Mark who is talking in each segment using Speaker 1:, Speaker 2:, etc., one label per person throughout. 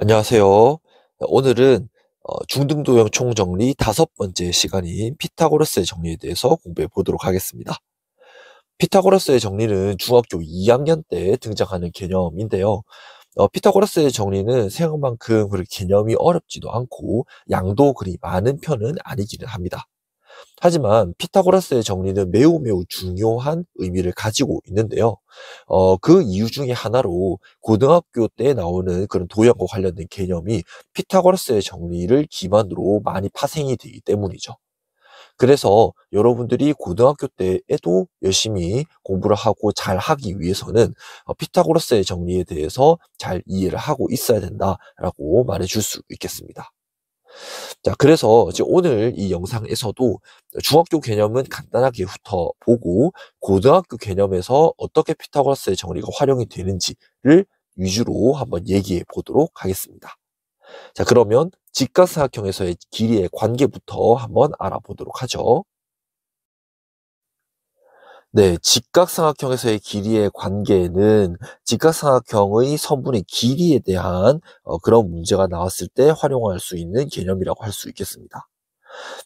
Speaker 1: 안녕하세요. 오늘은 중등도형 총정리 5번째 시간인 피타고라스의 정리에 대해서 공부해 보도록 하겠습니다. 피타고라스의 정리는 중학교 2학년 때 등장하는 개념인데요. 피타고라스의 정리는 생각만큼 그렇게 개념이 어렵지도 않고 양도 그리 많은 편은 아니기는 합니다. 하지만 피타고라스의 정리는 매우 매우 중요한 의미를 가지고 있는데요. 그 이유 중에 하나로 고등학교 때 나오는 그런 도형과 관련된 개념이 피타고라스의 정리를 기반으로 많이 파생이 되기 때문이죠. 그래서 여러분들이 고등학교 때에도 열심히 공부를 하고 잘 하기 위해서는 피타고라스의 정리에 대해서 잘 이해를 하고 있어야 된다라고 말해줄 수 있겠습니다. 자, 그래서 이제 오늘 이 영상에서도 중학교 개념은 간단하게 훑어보고 고등학교 개념에서 어떻게 피타고라스의 정리가 활용이 되는지를 위주로 한번 얘기해 보도록 하겠습니다. 자, 그러면 직각삼각형에서의 길이의 관계부터 한번 알아보도록 하죠. 네, 직각삼각형에서의 길이의 관계는 직각삼각형의 선분의 길이에 대한 그런 문제가 나왔을 때 활용할 수 있는 개념이라고 할 수 있겠습니다.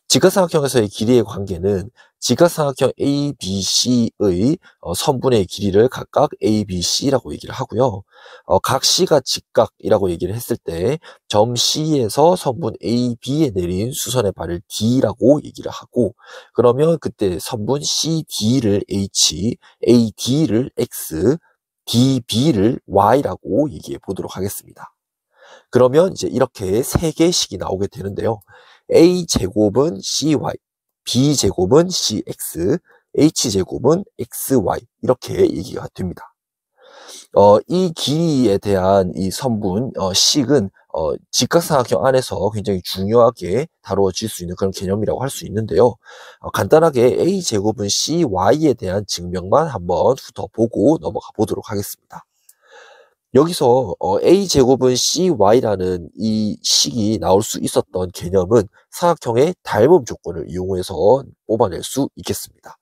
Speaker 1: 직각삼각형에서의 길이의 관계는 직각삼각형 ABC의 선분의 길이를 각각 ABC라고 얘기를 하고요. 각 C가 직각이라고 얘기를 했을 때 점 C에서 선분 AB에 내린 수선의 발을 D라고 얘기를 하고, 그러면 그때 선분 CD를 H, AD를 X, DB를 Y라고 얘기해 보도록 하겠습니다. 그러면 이제 이렇게 3개씩이 나오게 되는데요. A제곱은 CY, B제곱은 CX, H제곱은 XY 이렇게 얘기가 됩니다. 이 길이에 대한 이 선분 식은 직각삼각형 안에서 굉장히 중요하게 다루어질 수 있는 그런 개념이라고 할 수 있는데요. 간단하게 A제곱은 CY에 대한 증명만 한번 훑어보고 넘어가 보도록 하겠습니다. 여기서 A제곱은 CY라는 이 식이 나올 수 있었던 개념은 삼각형의 닮음 조건을 이용해서 뽑아낼 수 있겠습니다.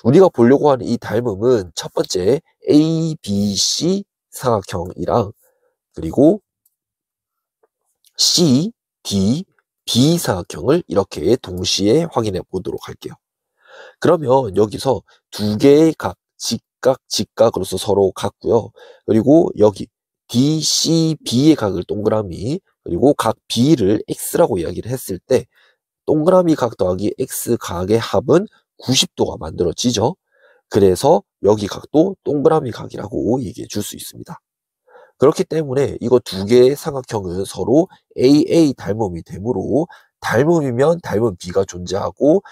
Speaker 1: 우리가 보려고 하는 이 닮음은 첫 번째 ABC 삼각형이랑 그리고 C, D, B 삼각형을 이렇게 동시에 확인해 보도록 할게요. 그러면 여기서 두 개의 각, 직각으로서 서로 같고요. 그리고 여기 DCB의 각을 동그라미, 그리고 각 B를 X라고 이야기를 했을 때 동그라미 각 더하기 X 각의 합은 90도가 만들어지죠. 그래서 여기 각도 동그라미 각이라고 얘기해 줄 수 있습니다. 그렇기 때문에 이거 두 개의 삼각형은 서로 AA 닮음이 되므로 닮음이면 닮은 B가 존재하고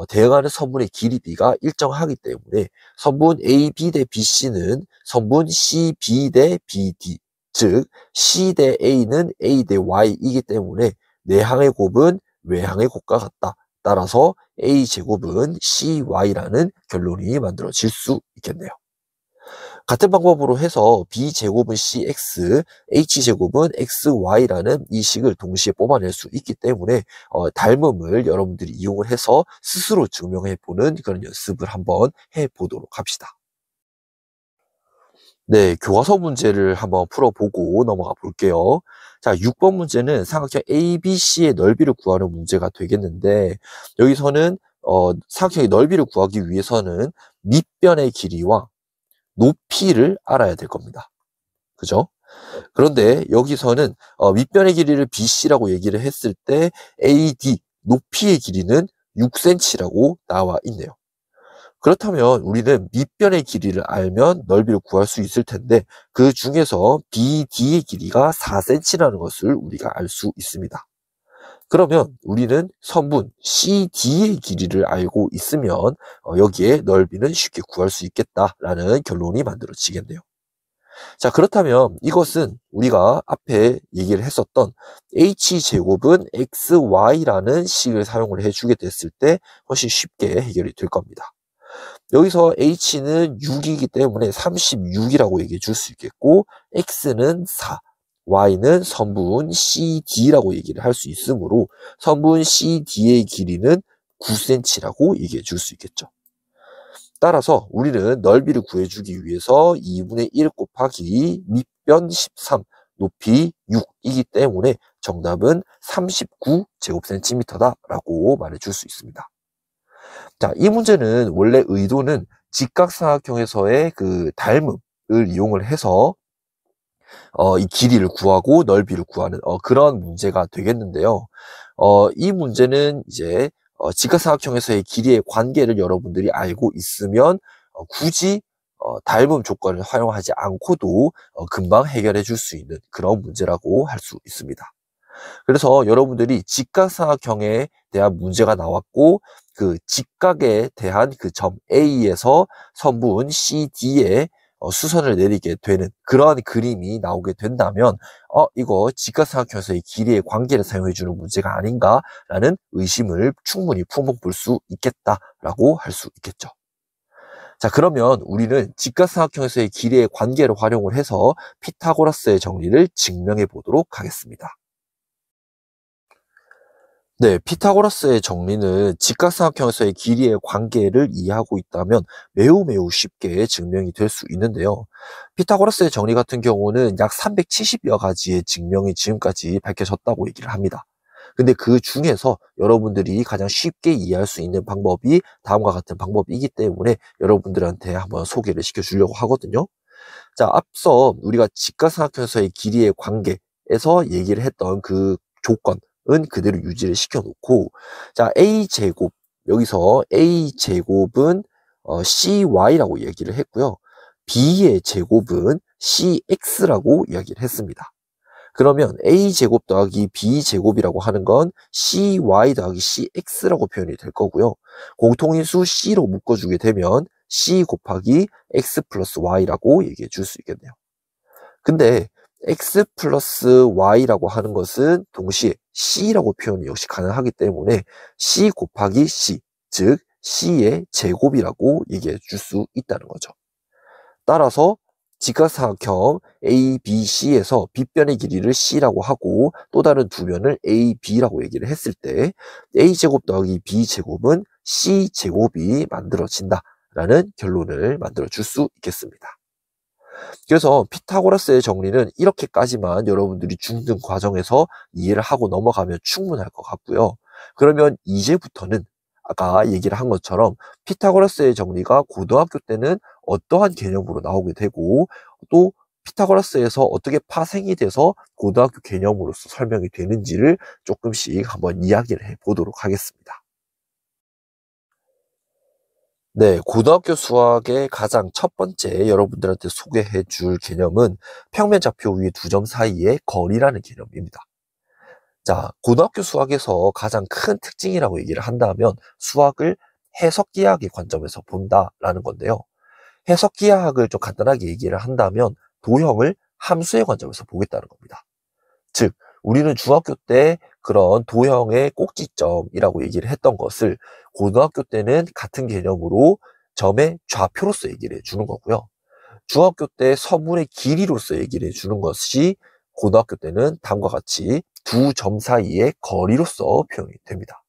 Speaker 1: 대응하는 선분의 길이 B가 일정하기 때문에 선분 AB 대 BC는 선분 CB 대 BD, 즉 C 대 A는 A 대 Y이기 때문에 내항의 곱은 외항의 곱과 같다. 따라서 A제곱은 CY라는 결론이 만들어질 수 있겠네요. 같은 방법으로 해서 B제곱은 CX, H제곱은 XY라는 이 식을 동시에 뽑아낼 수 있기 때문에 닮음을 여러분들이 이용을 해서 스스로 증명해보는 그런 연습을 한번 해보도록 합시다. 네, 교과서 문제를 한번 풀어보고 넘어가 볼게요. 자, 6번 문제는 삼각형 ABC의 넓이를 구하는 문제가 되겠는데, 여기서는 삼각형의 넓이를 구하기 위해서는 밑변의 길이와 높이를 알아야 될 겁니다. 그죠? 그런데 여기서는 밑변의 길이를 BC라고 얘기를 했을 때 AD, 높이의 길이는 6cm라고 나와 있네요. 그렇다면 우리는 밑변의 길이를 알면 넓이를 구할 수 있을 텐데 그 중에서 BD의 길이가 4cm라는 것을 우리가 알 수 있습니다. 그러면 우리는 선분 CD의 길이를 알고 있으면 여기에 넓이는 쉽게 구할 수 있겠다라는 결론이 만들어지겠네요. 자, 그렇다면 이것은 우리가 앞에 얘기를 했었던 H제곱은 XY라는 식을 사용을 해주게 됐을 때 훨씬 쉽게 해결이 될 겁니다. 여기서 H는 6이기 때문에 36이라고 얘기해 줄 수 있겠고 X는 4, Y는 선분 CD라고 얘기를 할 수 있으므로 선분 CD의 길이는 9cm라고 얘기해 줄 수 있겠죠. 따라서 우리는 넓이를 구해주기 위해서 2분의 1 곱하기 밑변 13, 높이 6이기 때문에 정답은 39제곱센티미터다라고 말해줄 수 있습니다. 자, 이 문제는 원래 의도는 직각삼각형에서의 그 닮음을 이용을 해서 이 길이를 구하고 넓이를 구하는 그런 문제가 되겠는데요. 이 문제는 이제 직각삼각형에서의 길이의 관계를 여러분들이 알고 있으면 굳이 닮음 조건을 활용하지 않고도 금방 해결해 줄 수 있는 그런 문제라고 할 수 있습니다. 그래서 여러분들이 직각삼각형에 대한 문제가 나왔고 그 직각에 대한 그 점 A에서 선분 CD에 수선을 내리게 되는 그러한 그림이 나오게 된다면 이거 직각삼각형에서의 길이의 관계를 사용해 주는 문제가 아닌가라는 의심을 충분히 품어볼 수 있겠다라고 할 수 있겠죠. 자, 그러면 우리는 직각삼각형에서의 길이의 관계를 활용을 해서 피타고라스의 정리를 증명해 보도록 하겠습니다. 네, 피타고라스의 정리는 직각삼각형에서의 길이의 관계를 이해하고 있다면 매우 쉽게 증명이 될 수 있는데요. 피타고라스의 정리 같은 경우는 약 370여 가지의 증명이 지금까지 밝혀졌다고 얘기를 합니다. 근데 그 중에서 여러분들이 가장 쉽게 이해할 수 있는 방법이 다음과 같은 방법이기 때문에 여러분들한테 한번 소개를 시켜주려고 하거든요. 자, 앞서 우리가 직각삼각형에서의 길이의 관계에서 얘기를 했던 그 조건은 그대로 유지를 시켜놓고, 자, A제곱, 여기서 A제곱은 CY라고 얘기를 했고요. B의 제곱은 CX라고 이야기를 했습니다. 그러면 A제곱 더하기 B제곱이라고 하는 건 CY 더하기 CX라고 표현이 될 거고요. 공통인수 C로 묶어주게 되면 C 곱하기 X 플러스 Y라고 얘기해 줄 수 있겠네요. 근데 X 플러스 Y라고 하는 것은 동시에 C라고 표현이 역시 가능하기 때문에 C 곱하기 C, 즉 C의 제곱이라고 얘기해 줄 수 있다는 거죠. 따라서 직각삼각형 ABC에서 빗변의 길이를 C라고 하고 또 다른 두 변을 AB라고 얘기를 했을 때 A제곱 더하기 B제곱은 C제곱이 만들어진다라는 결론을 만들어 줄 수 있겠습니다. 그래서 피타고라스의 정리는 이렇게까지만 여러분들이 중등 과정에서 이해를 하고 넘어가면 충분할 것 같고요. 그러면 이제부터는 아까 얘기를 한 것처럼 피타고라스의 정리가 고등학교 때는 어떠한 개념으로 나오게 되고 또 피타고라스에서 어떻게 파생이 돼서 고등학교 개념으로서 설명이 되는지를 조금씩 한번 이야기를 해보도록 하겠습니다. 네, 고등학교 수학의 가장 첫 번째 여러분들한테 소개해 줄 개념은 평면 좌표 위의 두 점 사이의 거리라는 개념입니다. 자, 고등학교 수학에서 가장 큰 특징이라고 얘기를 한다면 수학을 해석기하학의 관점에서 본다라는 건데요. 해석기하학을 좀 간단하게 얘기를 한다면 도형을 함수의 관점에서 보겠다는 겁니다. 즉, 우리는 중학교 때 그런 도형의 꼭지점이라고 얘기를 했던 것을 고등학교 때는 같은 개념으로 점의 좌표로서 얘기를 해주는 거고요. 중학교 때 서문의 길이로서 얘기를 해주는 것이 고등학교 때는 다음과 같이 두 점 사이의 거리로서 표현이 됩니다.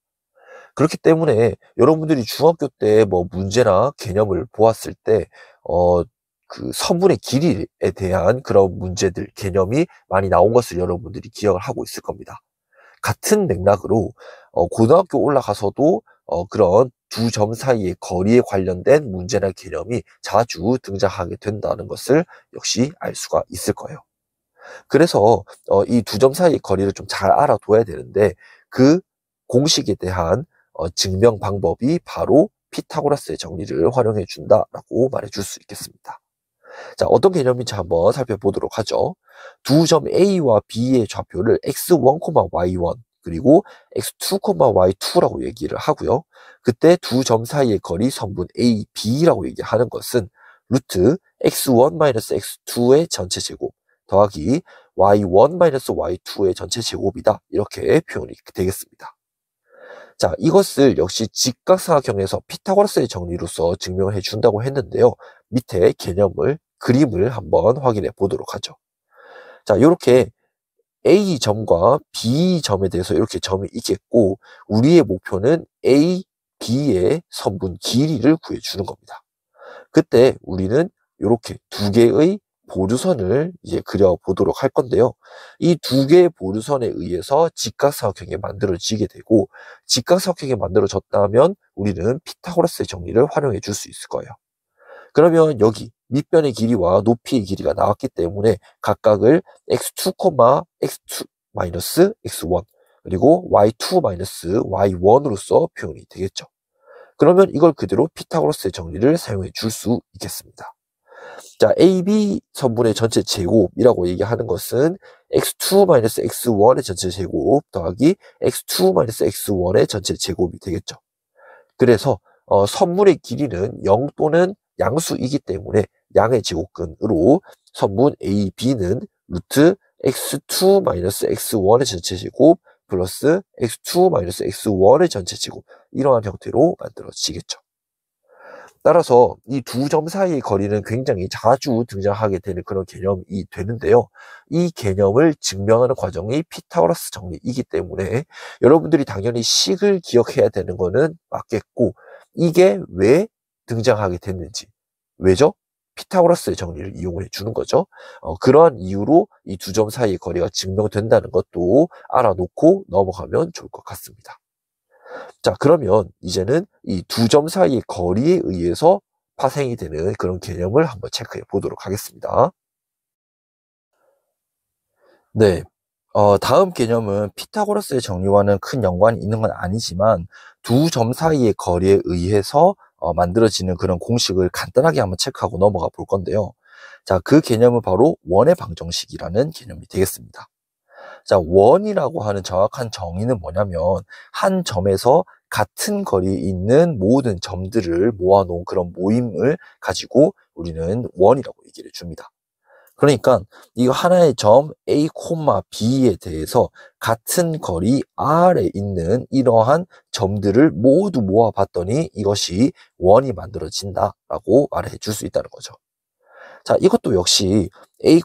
Speaker 1: 그렇기 때문에 여러분들이 중학교 때 뭐 문제나 개념을 보았을 때, 그 서문의 길이에 대한 그런 문제들, 개념이 많이 나온 것을 여러분들이 기억을 하고 있을 겁니다. 같은 맥락으로, 고등학교 올라가서도, 그런 두 점 사이의 거리에 관련된 문제나 개념이 자주 등장하게 된다는 것을 역시 알 수가 있을 거예요. 그래서, 이 두 점 사이의 거리를 좀 잘 알아둬야 되는데, 그 공식에 대한 증명 방법이 바로 피타고라스의 정리를 활용해 준다라고 말해줄 수 있겠습니다. 자, 어떤 개념인지 한번 살펴보도록 하죠. 두 점 A와 B의 좌표를 x1, y1 그리고 x2, y2라고 얘기를 하고요. 그때 두 점 사이의 거리 선분 A, B라고 얘기하는 것은 루트 x1-x2의 전체 제곱 더하기 y1-y2의 전체 제곱이다. 이렇게 표현이 되겠습니다. 자, 이것을 역시 직각삼각형에서 피타고라스의 정리로서 증명을 해준다고 했는데요. 밑에 그림을 한번 확인해 보도록 하죠. 자, 이렇게 A점과 B점에 대해서 이렇게 점이 있겠고, 우리의 목표는 A, B의 선분 길이를 구해주는 겁니다. 그때 우리는 이렇게 두 개의 보류선을 이제 그려보도록 할 건데요. 이 두 개의 보류선에 의해서 직각삼각형이 만들어지게 되고, 직각삼각형이 만들어졌다면 우리는 피타고라스의 정리를 활용해 줄 수 있을 거예요. 그러면 여기 밑변의 길이와 높이의 길이가 나왔기 때문에 각각을 x2, x2 x1 그리고 y2 y1으로서 표현이 되겠죠. 그러면 이걸 그대로 피타고라스의 정리를 사용해 줄 수 있겠습니다. 자, AB 선분의 전체 제곱이라고 얘기하는 것은 x2 x1의 전체 제곱 더하기 x2 x1의 전체 제곱이 되겠죠. 그래서 선분의 길이는 0 또는 양수이기 때문에 양의 제곱근으로 선분 AB는 루트 x2 x1의 전체 제곱 플러스 x2 x1의 전체 제곱, 이러한 형태로 만들어지겠죠. 따라서 이 두 점 사이의 거리는 굉장히 자주 등장하게 되는 그런 개념이 되는데요. 이 개념을 증명하는 과정이 피타고라스 정리이기 때문에 여러분들이 당연히 식을 기억해야 되는 거는 맞겠고, 이게 왜 등장하게 됐는지, 왜죠? 피타고라스의 정리를 이용해 주는 거죠. 그러한 이유로 이 두 점 사이의 거리가 증명된다는 것도 알아놓고 넘어가면 좋을 것 같습니다. 자, 그러면 이제는 이 두 점 사이의 거리에 의해서 파생이 되는 그런 개념을 한번 체크해 보도록 하겠습니다. 네. 다음 개념은 피타고라스의 정리와는 큰 연관이 있는 건 아니지만 두 점 사이의 거리에 의해서 만들어지는 그런 공식을 간단하게 한번 체크하고 넘어가 볼 건데요. 자, 그 개념은 바로 원의 방정식이라는 개념이 되겠습니다. 자, 원이라고 하는 정확한 정의는 뭐냐면 한 점에서 같은 거리에 있는 모든 점들을 모아놓은 그런 모임을 가지고 우리는 원이라고 얘기를 해줍니다. 그러니까 이거 하나의 점 A, B에 대해서 같은 거리 R에 있는 이러한 점들을 모두 모아봤더니 이것이 원이 만들어진다라고 말해 줄 수 있다는 거죠. 자, 이것도 역시 A,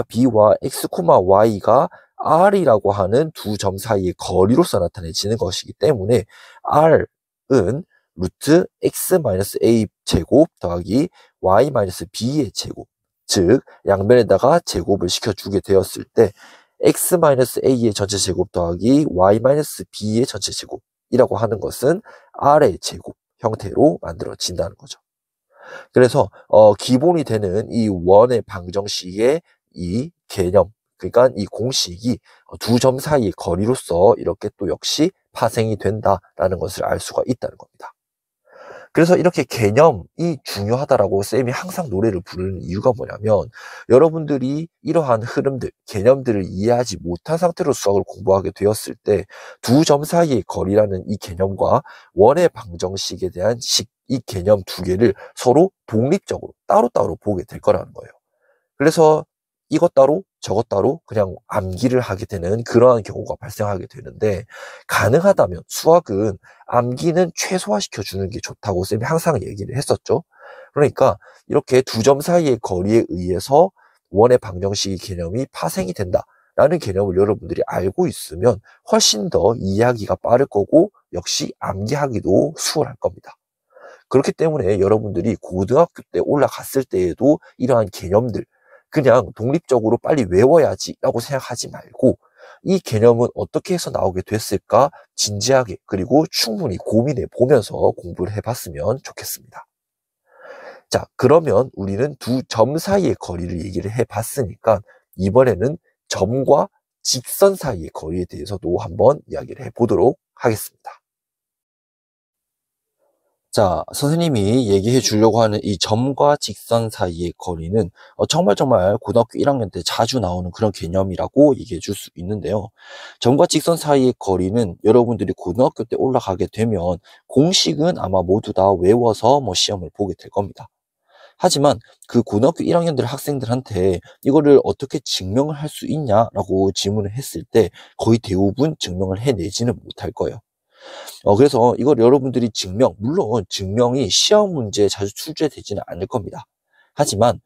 Speaker 1: B와 X, Y가 R이라고 하는 두 점 사이의 거리로서 나타내지는 것이기 때문에 R은 루트 X-A 제곱 더하기 Y-B의 제곱, 즉 양변에다가 제곱을 시켜주게 되었을 때 X-A의 전체 제곱 더하기 Y-B의 전체 제곱이라고 하는 것은 R의 제곱 형태로 만들어진다는 거죠. 그래서 기본이 되는 이 원의 방정식의 이 개념, 그러니까 이 공식이 두 점 사이의 거리로서 이렇게 또 역시 파생이 된다라는 것을 알 수가 있다는 겁니다. 그래서 이렇게 개념이 중요하다라고 쌤이 항상 노래를 부르는 이유가 뭐냐면, 여러분들이 이러한 흐름들, 개념들을 이해하지 못한 상태로 수학을 공부하게 되었을 때 두 점 사이의 거리라는 이 개념과 원의 방정식에 대한 식, 이 개념 두 개를 서로 독립적으로 따로따로 보게 될 거라는 거예요. 그래서 이것 따로 저것 따로 그냥 암기를 하게 되는 그러한 경우가 발생하게 되는데, 가능하다면 수학은 암기는 최소화시켜 주는 게 좋다고 쌤이 항상 얘기를 했었죠. 그러니까 이렇게 두 점 사이의 거리에 의해서 원의 방정식의 개념이 파생이 된다라는 개념을 여러분들이 알고 있으면 훨씬 더 이해하기가 빠를 거고, 역시 암기하기도 수월할 겁니다. 그렇기 때문에 여러분들이 고등학교 때 올라갔을 때에도 이러한 개념들 그냥 독립적으로 빨리 외워야지라고 생각하지 말고, 이 개념은 어떻게 해서 나오게 됐을까 진지하게 그리고 충분히 고민해 보면서 공부를 해봤으면 좋겠습니다. 자, 그러면 우리는 두 점 사이의 거리를 얘기를 해봤으니까 이번에는 점과 직선 사이의 거리에 대해서도 한번 이야기를 해보도록 하겠습니다. 자, 선생님이 얘기해 주려고 하는 이 점과 직선 사이의 거리는 정말 고등학교 1학년 때 자주 나오는 그런 개념이라고 얘기해 줄 수 있는데요. 점과 직선 사이의 거리는 여러분들이 고등학교 때 올라가게 되면 공식은 아마 모두 다 외워서 시험을 보게 될 겁니다. 하지만 그 고등학교 1학년들 학생들한테 이거를 어떻게 증명을 할 수 있냐라고 질문을 했을 때 거의 대부분 증명을 해내지는 못할 거예요. 그래서 이걸 여러분들이 물론 증명이 시험 문제에 자주 출제되지는 않을 겁니다. 하지만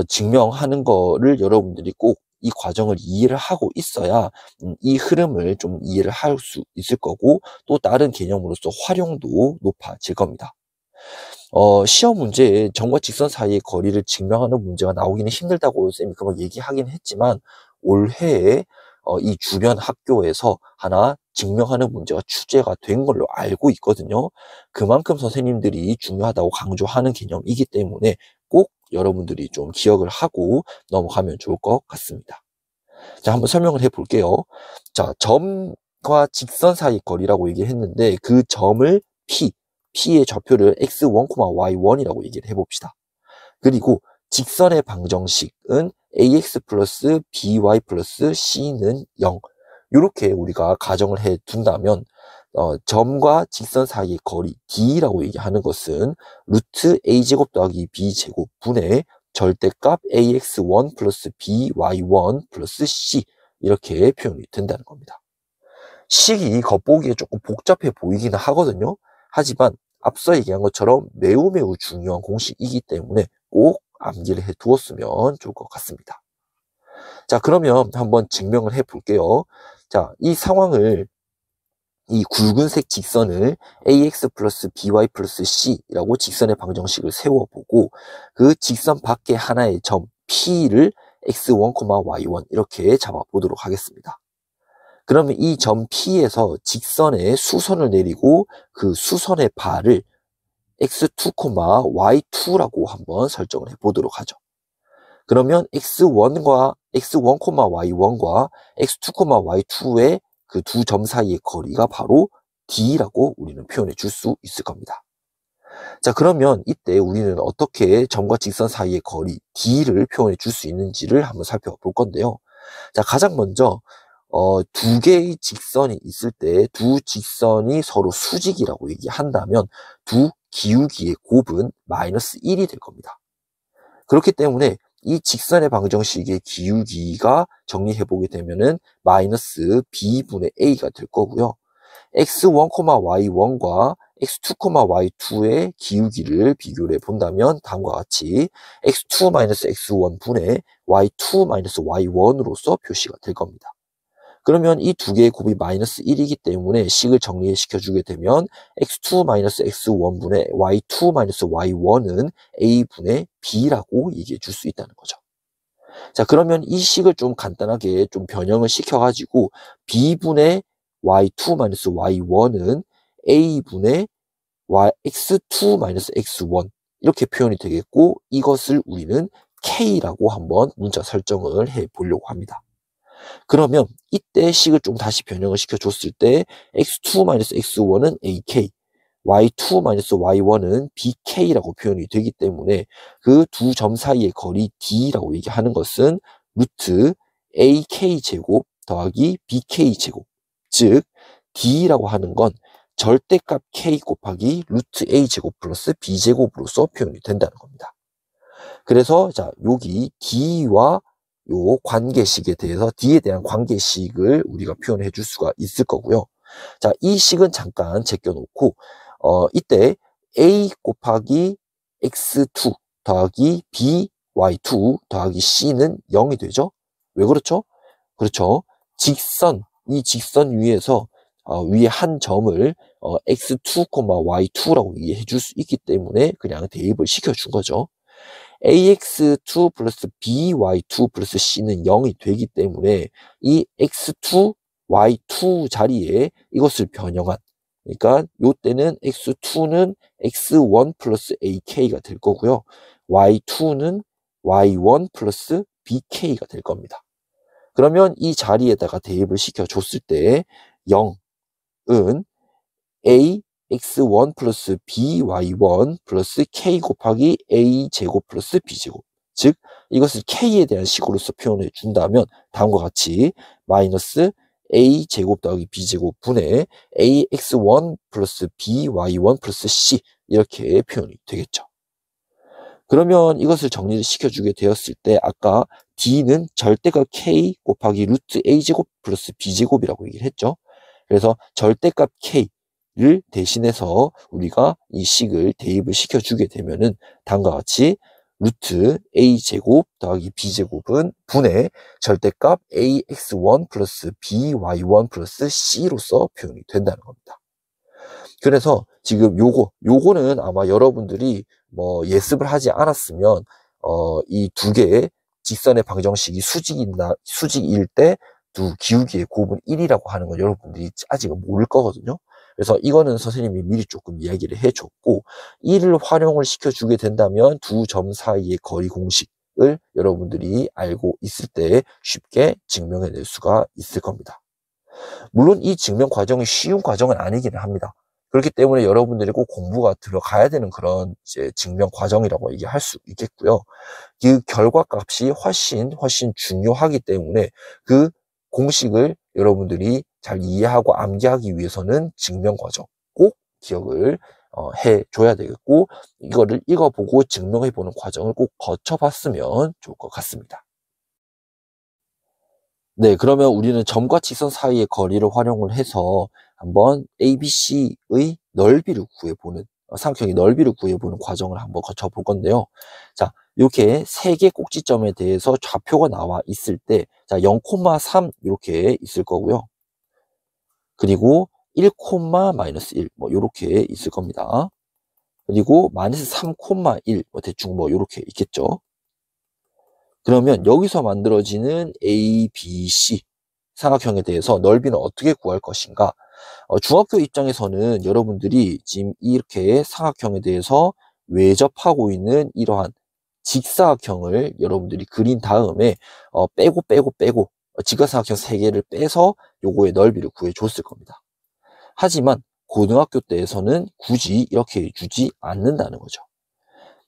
Speaker 1: 증명하는 거를 여러분들이 꼭 이 과정을 이해를 하고 있어야 이 흐름을 좀 이해를 할 수 있을 거고, 또 다른 개념으로서 활용도 높아질 겁니다. 시험 문제에 점과 직선 사이의 거리를 증명하는 문제가 나오기는 힘들다고 쌤이 그만 얘기하긴 했지만 올해에 이 주변 학교에서 하나 증명하는 문제가 출제가 된 걸로 알고 있거든요. 그만큼 선생님들이 중요하다고 강조하는 개념이기 때문에 꼭 여러분들이 좀 기억을 하고 넘어가면 좋을 것 같습니다. 자, 한번 설명을 해 볼게요. 자, 점과 직선 사이 거리라고 얘기했는데 그 점을 P의 좌표를 x1, y1이라고 얘기를 해봅시다. 그리고 직선의 방정식은 ax 플러스 by 플러스 c는 0. 이렇게 우리가 가정을 해 둔다면 점과 직선 사이의 거리 d라고 얘기하는 것은 루트 a제곱 더하기 b제곱 분의 절대값 ax1 플러스 by1 플러스 c 이렇게 표현이 된다는 겁니다. 식이 겉보기에 조금 복잡해 보이기는 하거든요. 하지만 앞서 얘기한 것처럼 매우 중요한 공식이기 때문에 꼭 암기를 해 두었으면 좋을 것 같습니다. 자, 그러면 한번 증명을 해 볼게요. 자, 이 상황을 이 굵은색 직선을 ax 플러스 by 플러스 c라고 직선의 방정식을 세워보고 그 직선 밖에 하나의 점 P를 x1, y1 이렇게 잡아보도록 하겠습니다. 그러면 이 점 P에서 직선에 수선을 내리고 그 수선의 발을 x2, y2라고 한번 설정을 해보도록 하죠. 그러면 x1, y1과 x2, y2의 그 두 점 사이의 거리가 바로 d라고 우리는 표현해 줄 수 있을 겁니다. 자, 그러면 이때 우리는 어떻게 점과 직선 사이의 거리 d를 표현해 줄 수 있는지를 한번 살펴볼 건데요. 자, 가장 먼저 두 개의 직선이 있을 때 두 직선이 서로 수직이라고 얘기한다면 두 기울기의 곱은 마이너스 1이 될 겁니다. 그렇기 때문에 이 직선의 방정식의 기울기가 정리해보게 되면은 마이너스 b분의 a가 될 거고요. x1, y1과 x2, y2의 기울기를 비교를 해본다면 다음과 같이 x2 x1 분의 y2 y1으로서 표시가 될 겁니다. 그러면 이 두 개의 곱이 마이너스 1이기 때문에 식을 정리시켜 주게 되면 x2 x1분의 y2 y1은 a분의 b라고 얘기해 줄 수 있다는 거죠. 자, 그러면 이 식을 좀 간단하게 좀 변형을 시켜가지고 b분의 y2 y1은 a분의 x2 x1 이렇게 표현이 되겠고 이것을 우리는 k라고 한번 문자 설정을 해 보려고 합니다. 그러면 이때 식을 좀 다시 변형을 시켜줬을 때 x2 x1은 ak, y2 y1은 bk라고 표현이 되기 때문에 그 두 점 사이의 거리 d라고 얘기하는 것은 루트 ak제곱 더하기 bk제곱, 즉 d라고 하는 건 절대값 k 곱하기 루트 a제곱 플러스 b제곱으로서 표현이 된다는 겁니다. 그래서 자, 여기 d와 요 관계식에 대해서 d에 대한 관계식을 우리가 표현해 줄 수가 있을 거고요. 자, 이 식은 잠깐 제껴놓고 이때 a 곱하기 x2 더하기 b y2 더하기 c는 0이 되죠. 왜 그렇죠? 그렇죠. 이 직선 위에서 위에 한 점을 x2, y2라고 이해해 줄 수 있기 때문에 그냥 대입을 시켜준 거죠. ax2 플러스 by2 플러스 c는 0이 되기 때문에 이 x2, y2 자리에 이것을 변형한, 그러니까 요때는 x2는 x1 플러스 ak가 될 거고요. y2는 y1 플러스 bk가 될 겁니다. 그러면 이 자리에다가 대입을 시켜줬을 때 0은 a x1 플러스 by1 플러스 k 곱하기 a제곱 플러스 b제곱, 즉 이것을 k에 대한 식으로서 표현해 준다면 다음과 같이 마이너스 a제곱 더하기 b제곱 분의 ax1 플러스 by1 플러스 c 이렇게 표현이 되겠죠. 그러면 이것을 정리를 시켜주게 되었을 때 아까 d는 절대값 k 곱하기 루트 a제곱 플러스 b제곱이라고 얘기를 했죠. 그래서 절대값 k를 대신해서 우리가 이 식을 대입을 시켜주게 되면은 다음과 같이 루트 a제곱 더하기 b제곱은 분의 절대값 ax1 플러스 by1 플러스 c로서 표현이 된다는 겁니다. 그래서 지금 요거는 아마 여러분들이 뭐 예습을 하지 않았으면 이 두 개의 직선의 방정식이 수직일 때 두 기울기의 곱은 1이라고 하는 건 여러분들이 아직은 모를 거거든요. 그래서 이거는 선생님이 미리 조금 이야기를 해줬고, 이를 활용을 시켜주게 된다면 두 점 사이의 거리 공식을 여러분들이 알고 있을 때 쉽게 증명해낼 수가 있을 겁니다. 물론 이 증명 과정이 쉬운 과정은 아니기는 합니다. 그렇기 때문에 여러분들이 꼭 공부가 들어가야 되는 그런 이제 증명 과정이라고 얘기할 수 있겠고요. 그 결과값이 훨씬 중요하기 때문에 그 공식을 여러분들이 잘 이해하고 암기하기 위해서는 증명 과정 꼭 기억을 해줘야 되겠고, 이거를 읽어보고 증명해보는 과정을 꼭 거쳐봤으면 좋을 것 같습니다. 네, 그러면 우리는 점과 직선 사이의 거리를 활용을 해서 한번 ABC의 넓이를 구해보는, 삼각형의 넓이를 구해보는 과정을 한번 거쳐볼 건데요. 자, 이렇게 세 개 꼭지점에 대해서 좌표가 나와 있을 때, 자, 0,3 이렇게 있을 거고요. 그리고 1, -1, 뭐 이렇게 있을 겁니다. 그리고 -3,1, 뭐 대충 뭐 이렇게 있겠죠. 그러면 여기서 만들어지는 A, B, C 삼각형에 대해서 넓이는 어떻게 구할 것인가? 중학교 입장에서는 여러분들이 지금 이렇게 삼각형에 대해서 외접하고 있는 이러한 직사각형을 여러분들이 그린 다음에 빼고 직각삼각형 3개를 빼서 요거의 넓이를 구해줬을 겁니다. 하지만 고등학교 때에서는 굳이 이렇게 주지 않는다는 거죠.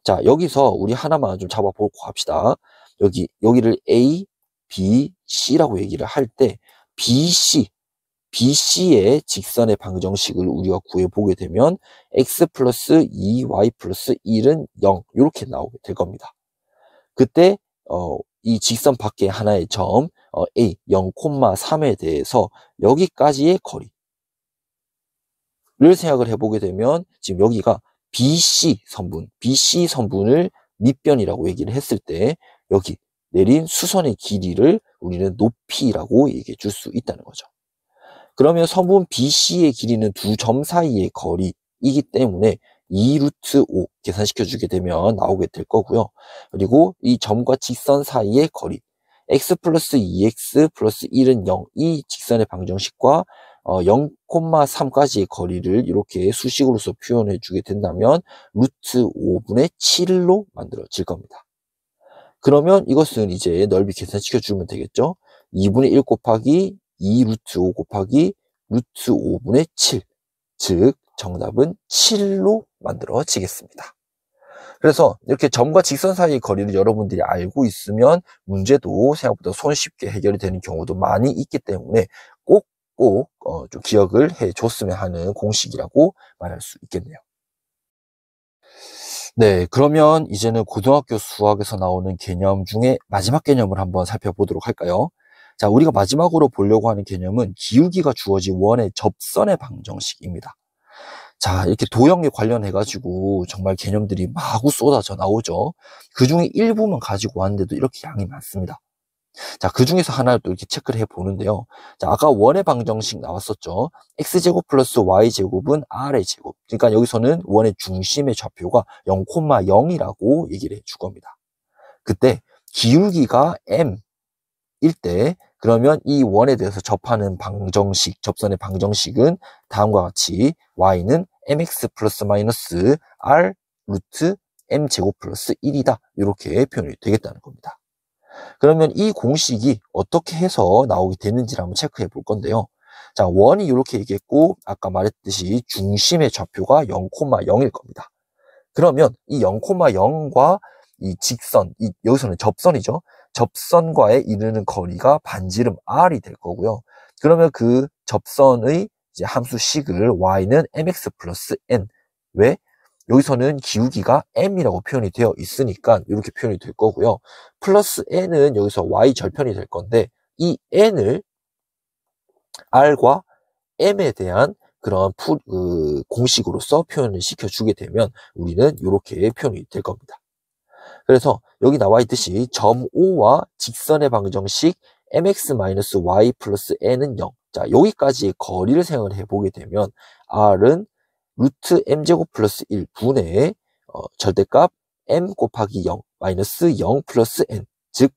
Speaker 1: 자, 여기서 우리 하나만 좀 잡아보고 합시다. 여기를 A, B, C라고 얘기를 할 때 BC의 직선의 방정식을 우리가 구해보게 되면 x 플러스 2y 플러스 1은 0 이렇게 나오게 될 겁니다. 그때 이 직선 밖에 하나의 점 A 0,3에 대해서 여기까지의 거리를 생각을 해보게 되면 지금 여기가 BC 선분을 밑변이라고 얘기를 했을 때 여기 내린 수선의 길이를 우리는 높이라고 얘기해 줄 수 있다는 거죠. 그러면 선분 BC의 길이는 두 점 사이의 거리이기 때문에 2루트 5 계산시켜 주게 되면 나오게 될 거고요. 그리고 이 점과 직선 사이의 거리 x 플러스 2x 플러스 1은 0 이 직선의 방정식과 0,3까지의 거리를 이렇게 수식으로서 표현해 주게 된다면 루트 5분의 7로 만들어질 겁니다. 그러면 이것은 이제 넓이 계산시켜 주면 되겠죠. 2분의 1 곱하기 2 루트 5 곱하기 루트 5분의 7, 즉 정답은 7로 만들어지겠습니다. 그래서 이렇게 점과 직선 사이의 거리를 여러분들이 알고 있으면 문제도 생각보다 손쉽게 해결이 되는 경우도 많이 있기 때문에 꼭 좀 기억을 해줬으면 하는 공식이라고 말할 수 있겠네요. 네, 그러면 이제는 고등학교 수학에서 나오는 개념 중에 마지막 개념을 한번 살펴보도록 할까요? 자, 우리가 마지막으로 보려고 하는 개념은 기울기가 주어진 원의 접선의 방정식입니다. 자, 이렇게 도형에 관련해가지고 정말 개념들이 마구 쏟아져 나오죠. 그 중에 일부만 가지고 왔는데도 이렇게 양이 많습니다. 자, 그 중에서 하나를 또 이렇게 체크를 해 보는데요. 자, 아까 원의 방정식 나왔었죠. x제곱 플러스 y제곱은 r의 제곱. 그러니까 여기서는 원의 중심의 좌표가 0,0이라고 얘기를 해줄 겁니다. 그때 기울기가 m일 때 그러면 이 원에 대해서 접하는 접선의 방정식은 다음과 같이 y는 mx 플러스 마이너스 r 루트 m제곱 플러스 1이다. 이렇게 표현이 되겠다는 겁니다. 그러면 이 공식이 어떻게 해서 나오게 되는지를 한번 체크해 볼 건데요. 자, 원이 이렇게 얘기했고 아까 말했듯이 중심의 좌표가 0,0일 겁니다. 그러면 이 0,0과 이 직선, 여기서는 접선이죠. 접선과의 이르는 거리가 반지름 r이 될 거고요. 그러면 그 접선의 이제 함수식을 y는 mx 플러스 n. 왜? 여기서는 기울기가 m이라고 표현이 되어 있으니까 이렇게 표현이 될 거고요. 플러스 n은 여기서 y 절편이 될 건데 이 n을 r과 m에 대한 그런 공식으로서 표현을 시켜주게 되면 우리는 이렇게 표현이 될 겁니다. 그래서 여기 나와 있듯이 점 O와 직선의 방정식 mx-y 플러스 n은 0. 자, 여기까지의 거리를 생각을 해보게 되면 r은 루트 m제곱 플러스 1 분의 절대값 m 곱하기 0 마이너스 0 플러스 n. 즉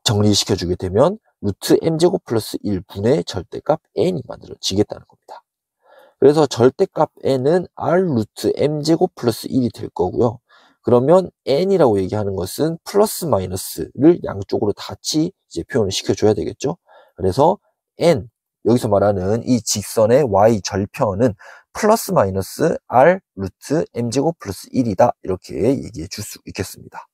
Speaker 1: 정리시켜주게 되면 루트 m제곱 플러스 1 분의 절대값 n이 만들어지겠다는 겁니다. 그래서 절대값 n은 r 루트 m제곱 플러스 1이 될 거고요. 그러면 n이라고 얘기하는 것은 플러스 마이너스를 양쪽으로 같이 이제 표현을 시켜줘야 되겠죠. 그래서 n, 여기서 말하는 이 직선의 y 절편은 플러스 마이너스 r 루트 m제곱 플러스 1이다. 이렇게 얘기해 줄 수 있겠습니다.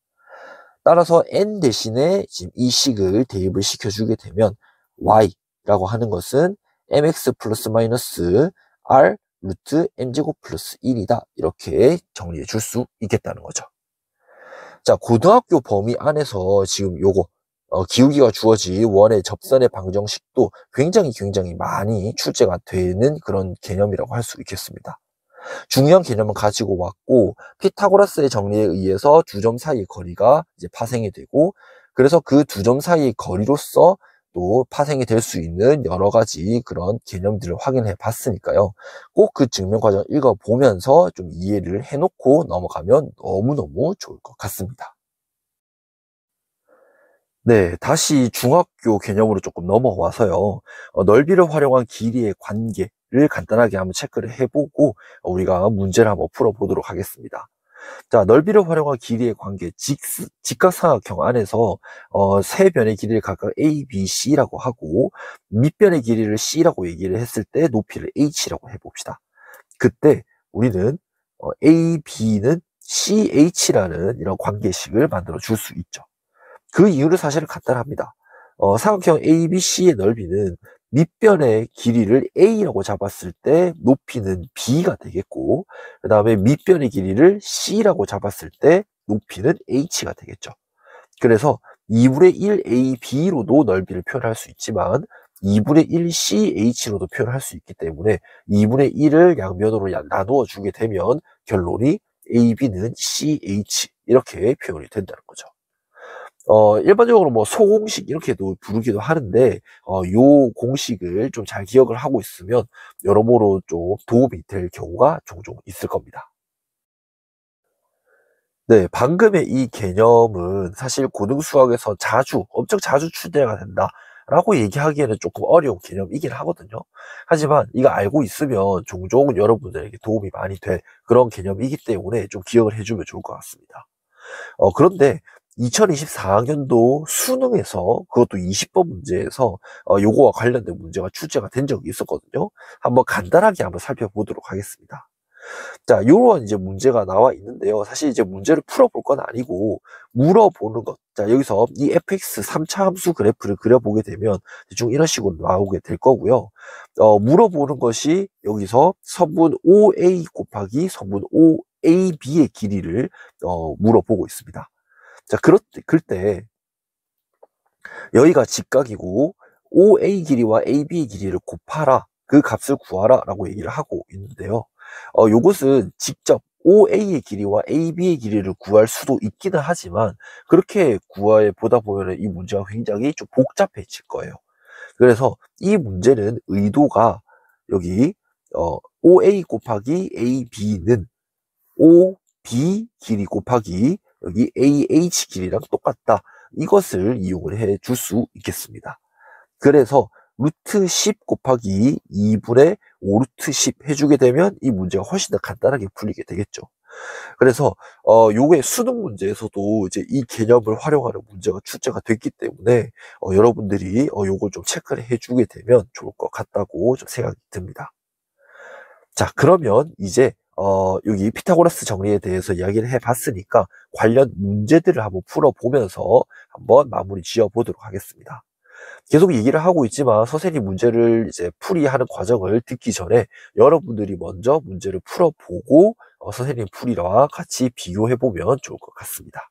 Speaker 1: 따라서 n 대신에 지금 이 식을 대입을 시켜주게 되면 y라고 하는 것은 mx 플러스 마이너스 r 루트 m제곱 플러스 1이다. 이렇게 정리해 줄 수 있겠다는 거죠. 자, 고등학교 범위 안에서 지금 요거 기울기가 주어진 원의 접선의 방정식도 굉장히 많이 출제가 되는 그런 개념이라고 할 수 있겠습니다. 중요한 개념은 가지고 왔고, 피타고라스의 정리에 의해서 두 점 사이의 거리가 이제 파생이 되고, 그래서 그 두 점 사이의 거리로서 또 파생이 될 수 있는 여러 가지 그런 개념들을 확인해 봤으니까요. 꼭 그 증명 과정 읽어보면서 좀 이해를 해놓고 넘어가면 너무너무 좋을 것 같습니다. 네, 다시 중학교 개념으로 조금 넘어와서요. 넓이를 활용한 길이의 관계를 간단하게 한번 체크를 해보고 우리가 문제를 한번 풀어보도록 하겠습니다. 자, 넓이를 활용한 길이의 관계, 직각삼각형 안에서 세 변의 길이를 각각 A, B, C라고 하고 밑변의 길이를 C라고 얘기를 했을 때 높이를 H라고 해봅시다. 그때 우리는 A, B는 CH라는 이런 관계식을 만들어 줄 수 있죠. 그 이유는 사실은 간단합니다. 삼각형 ABC의 넓이는 밑변의 길이를 A라고 잡았을 때 높이는 B가 되겠고, 그 다음에 밑변의 길이를 C라고 잡았을 때 높이는 H가 되겠죠. 그래서 2분의 1 AB로도 넓이를 표현할 수 있지만 2분의 1 CH로도 표현할 수 있기 때문에 2분의 1을 양면으로 나누어 주게 되면 결론이 AB는 CH 이렇게 표현이 된다는 거죠. 일반적으로 뭐 소공식 이렇게도 부르기도 하는데, 요 공식을 좀 잘 기억을 하고 있으면 여러모로 좀 도움이 될 경우가 종종 있을 겁니다. 네, 방금의 이 개념은 사실 고등수학에서 엄청 자주 출제가 된다 라고 얘기하기에는 조금 어려운 개념이긴 하거든요. 하지만 이거 알고 있으면 종종 여러분들에게 도움이 많이 될 그런 개념이기 때문에 좀 기억을 해주면 좋을 것 같습니다. 그런데 2024학년도 수능에서 그것도 20번 문제에서 요거와 관련된 문제가 출제가 된 적이 있었거든요. 한번 간단하게 한번 살펴보도록 하겠습니다. 자, 요런 이제 문제가 나와 있는데요. 사실 이제 문제를 풀어볼 건 아니고 물어보는 것. 자, 여기서 이 fx 3차 함수 그래프를 그려보게 되면 대충 이런 식으로 나오게 될 거고요. 물어보는 것이 여기서 선분 OA 곱하기 선분 OAB의 길이를 물어보고 있습니다. 자, 그때 여기가 직각이고 OA 길이와 AB의 길이를 곱하라. 그 값을 구하라 라고 얘기를 하고 있는데요. 요것은 직접 OA의 길이와 AB의 길이를 구할 수도 있기는 하지만 그렇게 구해 보다 보면 이 문제가 굉장히 좀 복잡해질 거예요. 그래서 이 문제는 의도가 여기 OA 곱하기 AB는 OB 길이 곱하기 여기 AH 길이랑 똑같다. 이것을 이용을 해 줄 수 있겠습니다. 그래서 루트 10 곱하기 2분의 5 루트 10 해주게 되면 이 문제가 훨씬 더 간단하게 풀리게 되겠죠. 그래서 요게 수능 문제에서도 이제 이 개념을 활용하는 문제가 출제가 됐기 때문에 여러분들이 요걸 좀 체크를 해주게 되면 좋을 것 같다고 좀 생각이 듭니다. 자, 그러면 이제 여기 피타고라스 정리에 대해서 이야기를 해봤으니까 관련 문제들을 한번 풀어보면서 한번 마무리 지어보도록 하겠습니다. 계속 얘기를 하고 있지만 선생님 문제를 이제 풀이하는 과정을 듣기 전에 여러분들이 먼저 문제를 풀어보고 선생님 풀이와 같이 비교해보면 좋을 것 같습니다.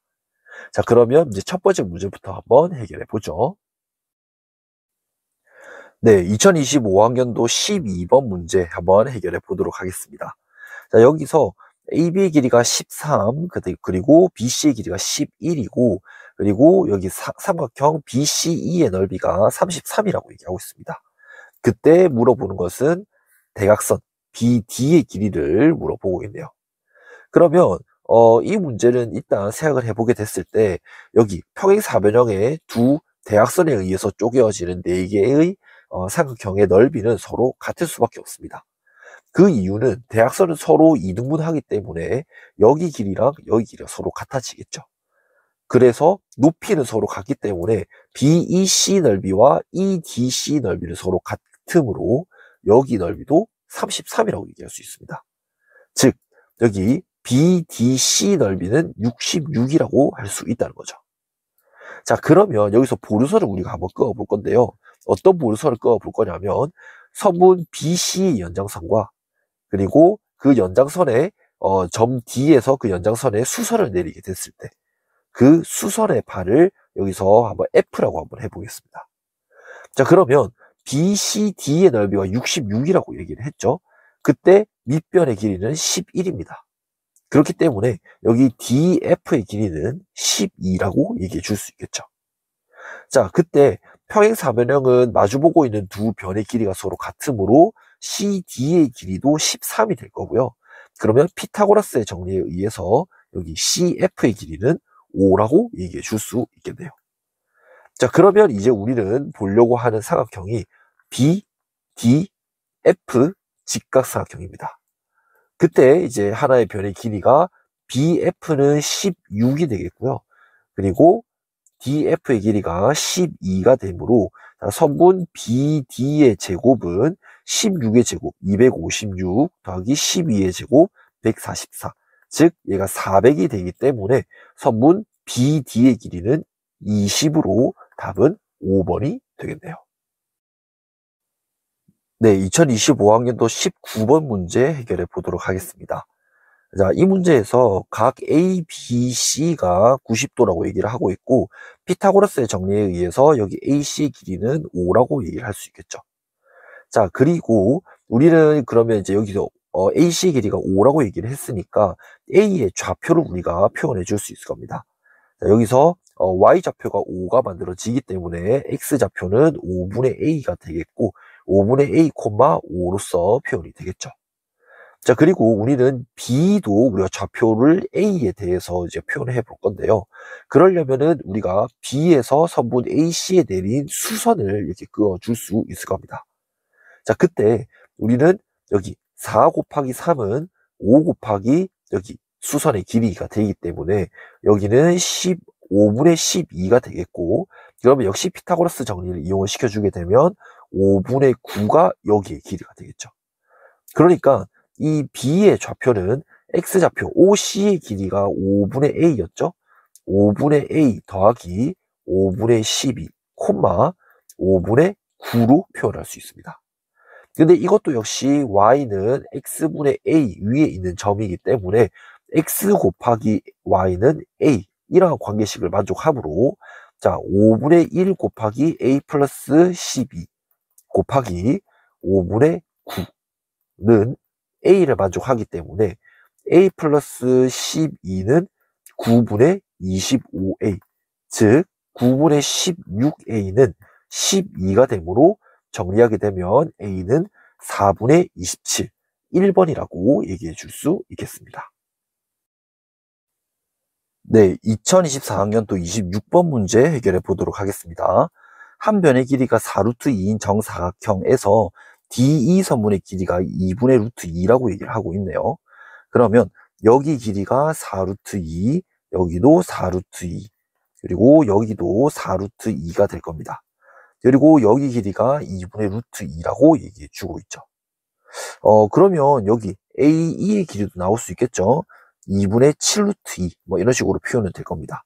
Speaker 1: 자, 그러면 이제 첫 번째 문제부터 한번 해결해 보죠. 네, 2025학년도 12번 문제 한번 해결해 보도록 하겠습니다. 자, 여기서 AB의 길이가 13, 그리고 BC의 길이가 11이고, 그리고 여기 삼각형 BCE의 넓이가 33이라고 얘기하고 있습니다. 그때 물어보는 것은 대각선 BD의 길이를 물어보고 있네요. 그러면 이 문제는 일단 생각을 해보게 됐을 때 여기 평행사변형의 두 대각선에 의해서 쪼개어지는 4개의 삼각형의 넓이는 서로 같을 수밖에 없습니다. 그 이유는 대각선은 서로 이등분하기 때문에 여기 길이랑 여기 길이가 서로 같아지겠죠. 그래서 높이는 서로 같기 때문에 BEC 넓이와 EDC 넓이는 서로 같으므로 여기 넓이도 33이라고 얘기할 수 있습니다. 즉 여기 BDC 넓이는 66이라고 할 수 있다는 거죠. 자, 그러면 여기서 보르선을 우리가 한번 그어볼 건데요. 어떤 보르선을 그어볼 거냐면 선분 BC 연장선과 그리고 그 연장선에 점 D에서 그 연장선에 수선을 내리게 됐을 때 그 수선의 발을 여기서 한번 F라고 한번 해보겠습니다. 자, 그러면 BCD의 넓이가 66이라고 얘기를 했죠. 그때 밑변의 길이는 11입니다. 그렇기 때문에 여기 DF의 길이는 12라고 얘기해 줄 수 있겠죠. 자, 그때 평행사변형은 마주보고 있는 두 변의 길이가 서로 같으므로 CD의 길이도 13이 될 거고요. 그러면 피타고라스의 정리에 의해서 여기 CF의 길이는 5라고 얘기해 줄 수 있겠네요. 자, 그러면 이제 우리는 보려고 하는 삼각형이 BDF 직각삼각형입니다. 그때 이제 하나의 변의 길이가 BF는 16이 되겠고요. 그리고 DF의 길이가 12가 되므로 선분 BD의 제곱은 16의 제곱 256 더하기 12의 제곱 144. 즉 얘가 400이 되기 때문에 선분 BD의 길이는 20으로 답은 5번이 되겠네요. 네, 2025학년도 19번 문제 해결해 보도록 하겠습니다. 자, 이 문제에서 각 A, B, C가 90도라고 얘기를 하고 있고 피타고라스의 정리에 의해서 여기 AC의 길이는 5라고 얘기를 할 수 있겠죠. 자, 그리고 우리는 그러면 이제 여기서 AC의 길이가 5라고 얘기를 했으니까 A의 좌표를 우리가 표현해 줄 수 있을 겁니다. 자, 여기서 Y좌표가 5가 만들어지기 때문에 X좌표는 5분의 A가 되겠고 5분의 A, 5로서 표현이 되겠죠. 자, 그리고 우리는 B도 우리가 좌표를 A에 대해서 이제 표현해 볼 건데요. 그러려면은 우리가 B에서 선분 AC에 내린 수선을 이렇게 그어 줄 수 있을 겁니다. 자, 그때 우리는 여기 4 곱하기 3은 5 곱하기 여기 수선의 길이가 되기 때문에 여기는 15분의 12가 되겠고, 그러면 역시 피타고라스 정리를 이용을 시켜주게 되면 5분의 9가 여기의 길이가 되겠죠. 그러니까 이 B의 좌표는 X좌표 OC의 길이가 5분의 A였죠. 5분의 A 더하기 5분의 12, 5분의 9로 표현할 수 있습니다. 근데 이것도 역시 Y는 X분의 A 위에 있는 점이기 때문에 X 곱하기 Y는 A 이러한 관계식을 만족하므로 자 5분의 1 곱하기 A 플러스 12 곱하기 5분의 9는 A를 만족하기 때문에 A 플러스 12는 9분의 25A, 즉 9분의 16A는 12가 되므로 정리하게 되면 A는 4분의 27, 1번이라고 얘기해 줄 수 있겠습니다. 네, 2024학년도 26번 문제 해결해 보도록 하겠습니다. 한 변의 길이가 4루트 2인 정사각형에서 DE 선분의 길이가 2분의 루트 2라고 얘기를 하고 있네요. 그러면 여기 길이가 4루트 2, 여기도 4루트 2, 그리고 여기도 4루트 2가 될 겁니다. 그리고 여기 길이가 2분의 루트 2라고 얘기해 주고 있죠. 그러면 여기 AE의 길이도 나올 수 있겠죠. 2분의 7루트 2, 뭐 이런 식으로 표현은 될 겁니다.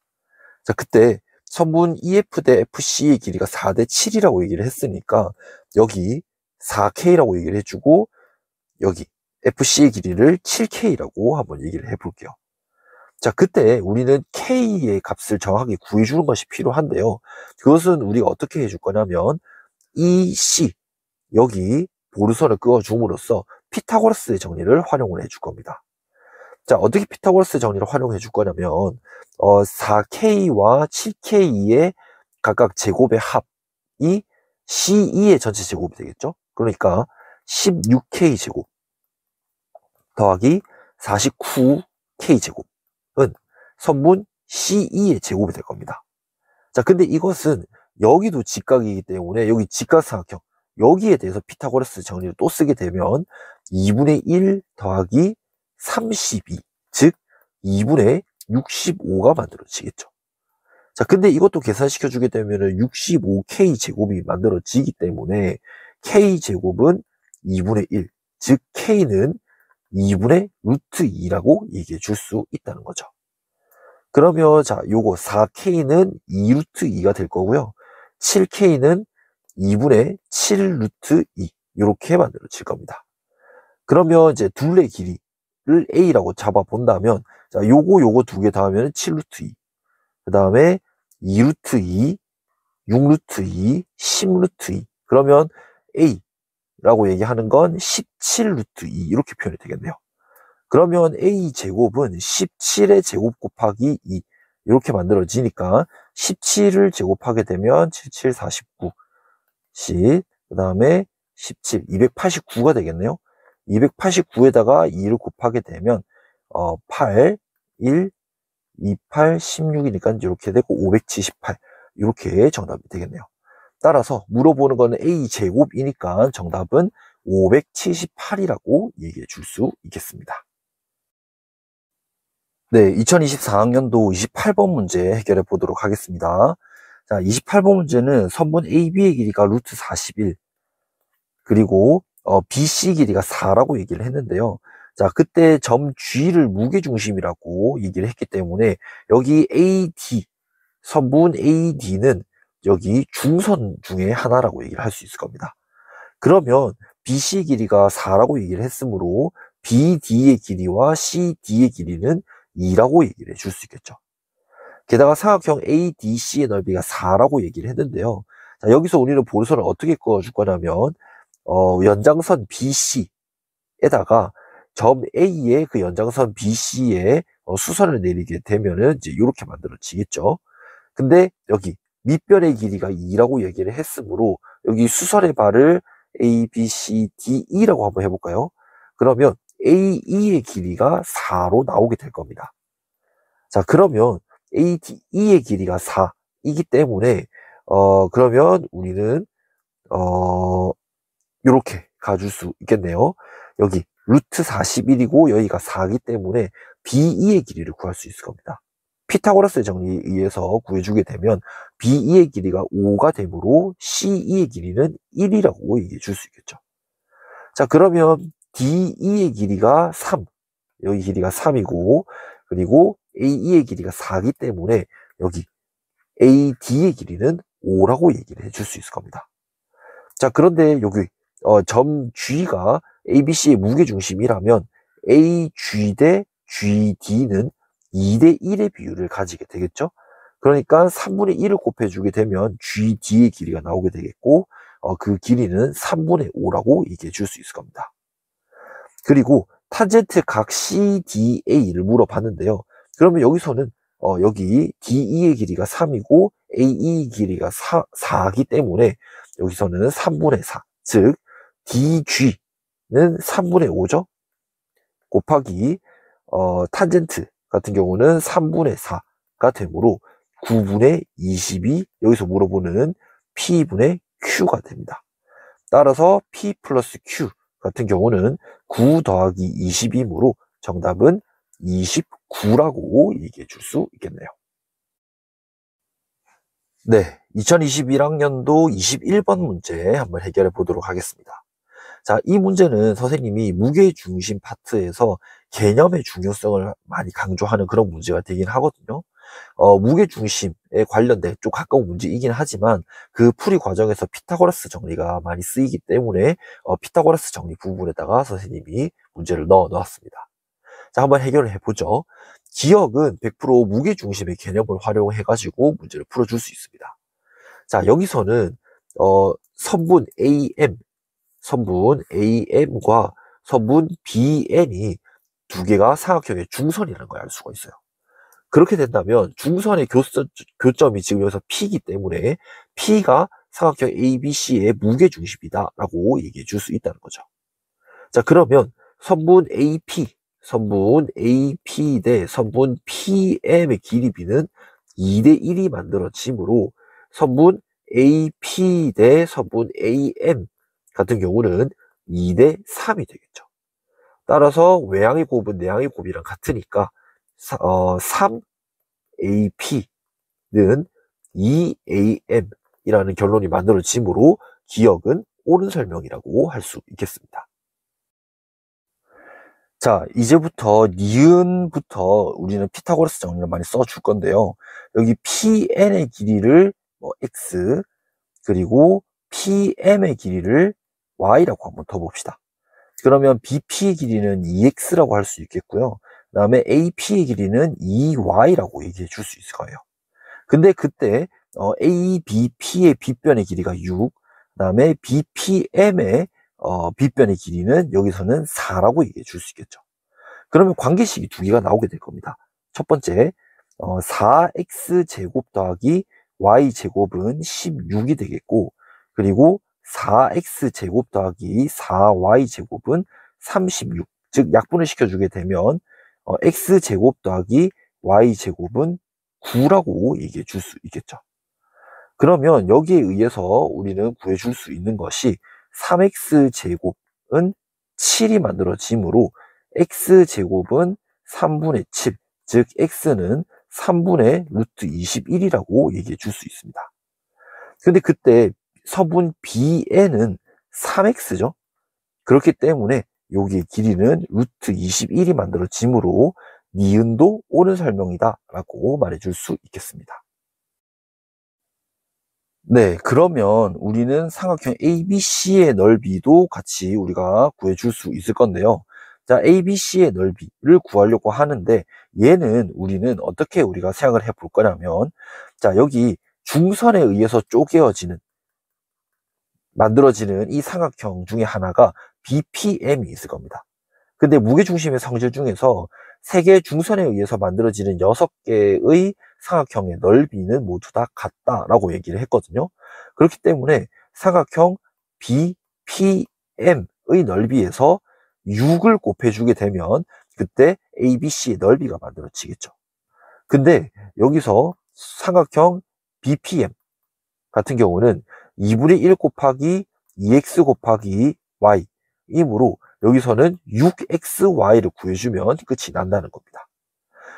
Speaker 1: 자, 그때 선분 EF 대 FC의 길이가 4대 7이라고 얘기를 했으니까 여기 4K라고 얘기를 해주고 여기 FC의 길이를 7K라고 한번 얘기를 해볼게요. 자, 그때 우리는 K의 값을 정확하게 구해주는 것이 필요한데요. 그것은 우리가 어떻게 해줄 거냐면 EC 여기 보르선을 그어줌으로써 피타고라스의 정리를 활용을 해줄 겁니다. 자, 어떻게 피타고라스 정리를 활용해 줄 거냐면 4K와 7K의 각각 제곱의 합이 C2의 전체 제곱이 되겠죠. 그러니까 16K 제곱 더하기 49K 제곱은 선분 C2의 제곱이 될 겁니다. 자, 근데 이것은 여기도 직각이기 때문에 여기 직각삼각형 여기에 대해서 피타고라스 정리를 또 쓰게 되면 2분의 1 더하기 32, 즉 2분의 65가 만들어지겠죠. 자, 근데 이것도 계산시켜 주게 되면은 65K 제곱이 만들어지기 때문에 K 제곱은 2분의 1, 즉 K는 2분의 루트 2라고 얘기해 줄 수 있다는 거죠. 그러면 자, 요거 4K는 2루트 2가 될 거고요. 7K는 2분의 7 루트 2 이렇게 만들어질 겁니다. 그러면 이제 둘의 길이를 A라고 잡아 본다면 자, 요거 두 개 더하면 7 루트 2. 그 다음에 2 루트 2, 6 루트 2, 10 루트 2. 그러면 A라고 얘기하는 건 17 루트 2 이렇게 표현이 되겠네요. 그러면 A 제곱은 17의 제곱 곱하기 2 이렇게 만들어지니까 17을 제곱하게 되면 77, 49, 10, 그 다음에 17, 289가 되겠네요. 289에다가 2를 곱하게 되면 8, 1, 28, 16이니까 이렇게 되고 578 이렇게 정답이 되겠네요. 따라서 물어보는 거는 A 제곱이니까 정답은 578이라고 얘기해 줄 수 있겠습니다. 네, 2024학년도 28번 문제 해결해 보도록 하겠습니다. 자, 28번 문제는 선분 AB의 길이가 루트 41, 그리고 BC 길이가 4라고 얘기를 했는데요. 자, 그때 점 G를 무게중심이라고 얘기를 했기 때문에 여기 AD, 선분 AD는 여기 중선 중에 하나라고 얘기를 할 수 있을 겁니다. 그러면 BC 길이가 4라고 얘기를 했으므로 BD의 길이와 CD의 길이는 2라고 얘기를 해줄 수 있겠죠. 게다가 사각형 ADC의 넓이가 4라고 얘기를 했는데요. 자, 여기서 우리는 보르선을 어떻게 그어줄 거냐면 연장선 BC에다가 점 A의 그 연장선 BC에 수선을 내리게 되면은 이제 이렇게 만들어지겠죠. 근데 여기 밑변의 길이가 2라고 얘기를 했으므로 여기 수선의 발을 A, B, C, D, E라고 한번 해볼까요? 그러면 AE의 길이가 4로 나오게 될 겁니다. 자, 그러면 ADE의 길이가 4이기 때문에 그러면 우리는 이렇게 가줄 수 있겠네요. 여기 루트 41이고 여기가 4이기 때문에 BE의 길이를 구할 수 있을 겁니다. 피타고라스의 정리에 의해서 구해주게 되면 BE의 길이가 5가 되므로 CE의 길이는 1이라고 얘기해 줄 수 있겠죠. 자, 그러면 DE의 길이가 3, 여기 길이가 3이고 그리고 AE의 길이가 4이기 때문에 여기 AD의 길이는 5라고 얘기를 해줄 수 있을 겁니다. 자, 그런데 여기 점 G가 ABC의 무게중심이라면 AG 대 GD는 2대 1의 비율을 가지게 되겠죠. 그러니까 3분의 1을 곱해주게 되면 GD의 길이가 나오게 되겠고 그 길이는 3분의 5라고 얘기해 줄 수 있을 겁니다. 그리고 탄젠트 각 CDA를 물어봤는데요. 그러면 여기서는 여기 DE의 길이가 3이고 AE 길이가 4이기 때문에 여기서는 3분의 4, 즉 DG는 3분의 5죠. 곱하기 탄젠트 같은 경우는 3분의 4가 되므로 9분의 20이 여기서 물어보는 P분의 Q가 됩니다. 따라서 P 플러스 Q 같은 경우는 9 더하기 20이므로 정답은 29라고 얘기해 줄 수 있겠네요. 네, 2021학년도 21번 문제 한번 해결해 보도록 하겠습니다. 자, 이 문제는 선생님이 무게중심 파트에서 개념의 중요성을 많이 강조하는 그런 문제가 되긴 하거든요. 무게중심에 관련된 좀 가까운 문제이긴 하지만 그 풀이 과정에서 피타고라스 정리가 많이 쓰이기 때문에 피타고라스 정리 부분에다가 선생님이 문제를 넣어 놓았습니다. 자, 한번 해결을 해보죠. 기억은 100% 무게중심의 개념을 활용해가지고 문제를 풀어줄 수 있습니다. 자, 여기서는 선분 AM과 선분 BN이 두 개가 삼각형의 중선이라는 걸 알 수가 있어요. 그렇게 된다면 중선의 교점이 지금 여기서 P이기 때문에 P가 삼각형 ABC의 무게중심이다 라고 얘기해 줄 수 있다는 거죠. 자, 그러면 선분 AP 대 선분 PM의 길이 B는 2대 1이 만들어지므로 선분 AP 대 선분 AM 같은 경우는 2대 3이 되겠죠. 따라서 외항의 곱은 내항의 곱이랑 같으니까 3AP는 2AM 이라는 결론이 만들어지므로 기억은 옳은 설명이라고 할 수 있겠습니다. 자, 이제부터 니은부터 우리는 피타고라스 정리를 많이 써줄 건데요. 여기 PN의 길이를 X, 그리고 PM의 길이를 Y라고 한번 더 봅시다. 그러면 BP의 길이는 2X라고 할 수 있겠고요. 그 다음에 AP의 길이는 2Y라고 얘기해 줄 수 있을 거예요. 근데 그때 ABP의 빗변의 길이가 6, 그 다음에 BPM의 빗변의 길이는 여기서는 4라고 얘기해 줄 수 있겠죠. 그러면 관계식이 두 개가 나오게 될 겁니다. 첫 번째, 4x제곱 더하기 y제곱은 16이 되겠고, 그리고 4x제곱 더하기 4y제곱은 36, 즉 약분을 시켜주게 되면 x제곱 더하기 y제곱은 9라고 얘기해 줄 수 있겠죠. 그러면 여기에 의해서 우리는 구해줄 수 있는 것이 3x제곱은 7이 만들어지므로 x제곱은 3분의 7, 즉 x는 3분의 루트 21이라고 얘기해 줄 수 있습니다. 근데 그때 서분 B에는 3x죠. 그렇기 때문에 여기의 길이는 루트 21이 만들어지므로 니은도 옳은 설명이다 라고 말해줄 수 있겠습니다. 네, 그러면 우리는 삼각형 ABC의 넓이도 같이 우리가 구해줄 수 있을 건데요. 자, ABC의 넓이를 구하려고 하는데 얘는 우리는 어떻게 우리가 생각을 해볼 거냐면, 자, 여기 중선에 의해서 만들어지는 이 삼각형 중에 하나가 BPM이 있을 겁니다. 근데 무게중심의 성질 중에서 3개의 중선에 의해서 만들어지는 6개의 삼각형의 넓이는 모두 다 같다라고 얘기를 했거든요. 그렇기 때문에 삼각형 BPM의 넓이에서 6을 곱해주게 되면 그때 ABC의 넓이가 만들어지겠죠. 근데 여기서 삼각형 BPM 같은 경우는 2분의 1 곱하기 2x 곱하기 y 이므로 여기서는 6xy를 구해주면 끝이 난다는 겁니다.